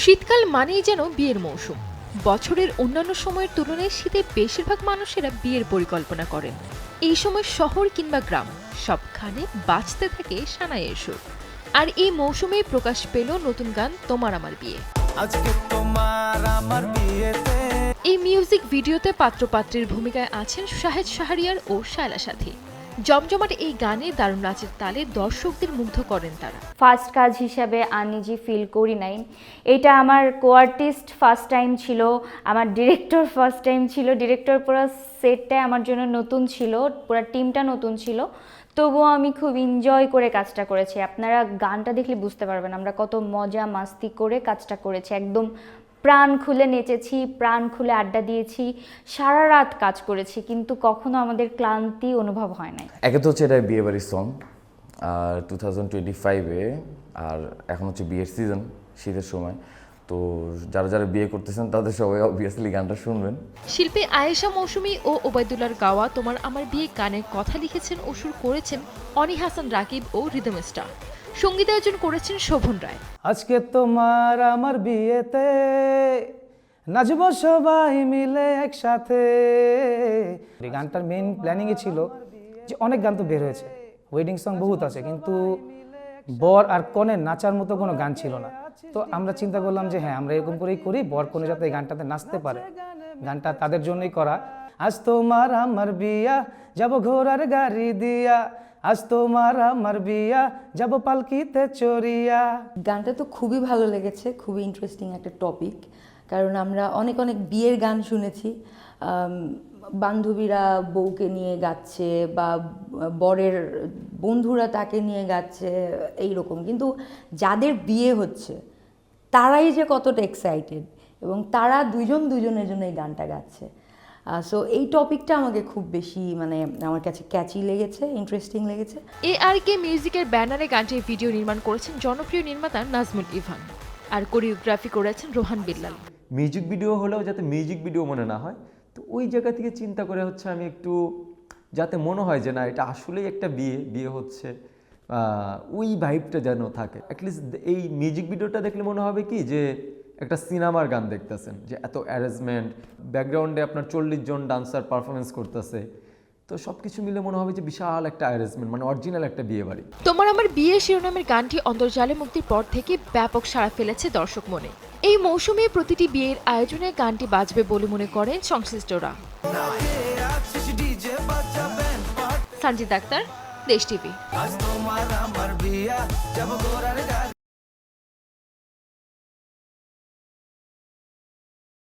শীতকাল মানেই যেন বিয়ের মৌসুম। বছরের অন্যান্য সময়ের তুলনায় শীতে বেশিরভাগ মানুষেরা বিয়ের পরিকল্পনা করেন। এই সময় শহর কিংবা গ্রাম সবখানে বাজতে থাকে সানাইয়ের সুর। আর এই মৌসুমেই প্রকাশ পেল নতুন গান তোমার আমার বিয়ে। আজকে তোমার আমার বিয়েতে। এই মিউজিক ভিডিওতে পাত্রপাত্রীর ভূমিকায় আছেন শাহেদ শাহরিয়ার ও শায়লা সাথী। জমজমাট এই গানে দারুণ নাচের তালে দর্শকদের মুগ্ধ করেন তারা। ফার্স্ট কাজ হিসাবে আনইজি ফিল করি নাই। এটা আমার কো আর্টিস্ট ফার্স্ট টাইম ছিল, আমার ডিরেক্টর ফার্স্ট টাইম ছিল। ডিরেক্টর পুরো সেটটা আমার জন্য নতুন ছিল, পুরো টিমটা নতুন ছিল। তবুও আমি খুব এনজয় করে কাজটা করেছি। আপনারা গানটা দেখলে বুঝতে পারবেন আমরা কত মজা মাস্তি করে কাজটা করেছি। একদম প্রাণ খুলে নেচেছি, প্রাণ খুলে আড্ডা দিয়েছি, সারা রাত কাজ করেছি, কিন্তু কখনো আমাদের ক্লান্তি অনুভব হয় নাই। একে তো হচ্ছে এটা বিয়েবাড়ির সং, আর 2025-এ, আর এখন হচ্ছে বিয়ের সিজন, শীতের সময়। তো যারা যারা বিয়ে করতেছেন তাদের সবাই অবভিয়াসলি গানটা শুনবেন। শিল্পী আয়েশা মৌসুমী ও ওবায়দুল্লাহর গাওয়া তোমার আমার বিয়ে গানের কথা লিখেছেন ও সুর করেছেন অনি হাসান রাকিব ও রিদম স্টার। সঙ্গীতায়োজন করেছেন শোভন রায়। আজকে তোমার আমার বিয়েতে নাচবো সবাই মিলে একসাথে। এই গানটার মেইন প্ল্যানিংয়ে ছিল যে অনেক গান তো বের হয়েছে, ওয়েডিং সং বহুত আছে, কিন্তু বর আর কনের নাচার মতো কোনো গান ছিল না। তো আমরা চিন্তা করলাম যে হ্যাঁ, আমরা এরকম করেই করি, বর কনে যাতে এই গানটাতে নাচতে পারে। গানটা তাদের জন্যই করা। আজ তোমার আমার বিয়া, যাব ঘোড়ার গাড়ি দিয়া, আজ তোমার আমার বিয়া, যাব পালকিতে চড়িয়া। গানটা তো খুবই ভালো লেগেছে, খুবই ইন্টারেস্টিং একটা টপিক। কারণ আমরা অনেক অনেক বিয়ের গান শুনেছি, বান্ধবীরা বউকে নিয়ে গাচ্ছে বা বরের বন্ধুরা তাকে নিয়ে গাচ্ছে এইরকম, কিন্তু যাদের বিয়ে হচ্ছে তারাই যে কতটা এক্সাইটেড এবং তারা দুজনের জন্য এই গানটা গাচ্ছে। সো এই টপিকটা আমাকে খুব বেশি আমার কাছে ক্যাচি লেগেছে, ইন্টারেস্টিং লেগেছে। ARK মিউজিকের ব্যানারে গানটির ভিডিও নির্মাণ করেছেন জনপ্রিয় নির্মাতা নাজমুল ইভান, আর কোরিওগ্রাফি করেছেন রোহান বিল্লাল। মিউজিক ভিডিও হলেও যাতে মিউজিক ভিডিও মনে না হয়, তো ওই জায়গা থেকে চিন্তা করে হচ্ছে আমি একটু যাতে মনে হয় যে না এটা আসলেই একটা বিয়ে হচ্ছে, ওই ভাইবটা যেন থাকে। অ্যাটলিস্ট এই মিউজিক ভিডিওটা দেখলে মনে হবে কি যে একটা সিনেমার গান দেখতেছেন, যে এত অ্যারেঞ্জমেন্ট, ব্যাকগ্রাউন্ডে আপনার 40 জন ডান্সার পারফরমেন্স করতেছে, তো সব কিছু মিলে মনে হবে যে বিশাল একটা অ্যারেঞ্জমেন্ট, মানে অরিজিনাল একটা বিয়ে বাড়ি। তোমার আমার বিয়ে শিরোনামের গানটি অন্তর্জালে মুক্তির পর থেকে ব্যাপক সাড়া ফেলেছে দর্শক মনে। এই মৌসুমে প্রতিটি বিয়ের আয়োজনে গানটি বাজবে বলে মনে করেন সংশ্লিষ্টরা। সঞ্জিত আক্তার, দেশ টিভি। আজ তোমার আমার বিয়া, যাব ঘোড়ার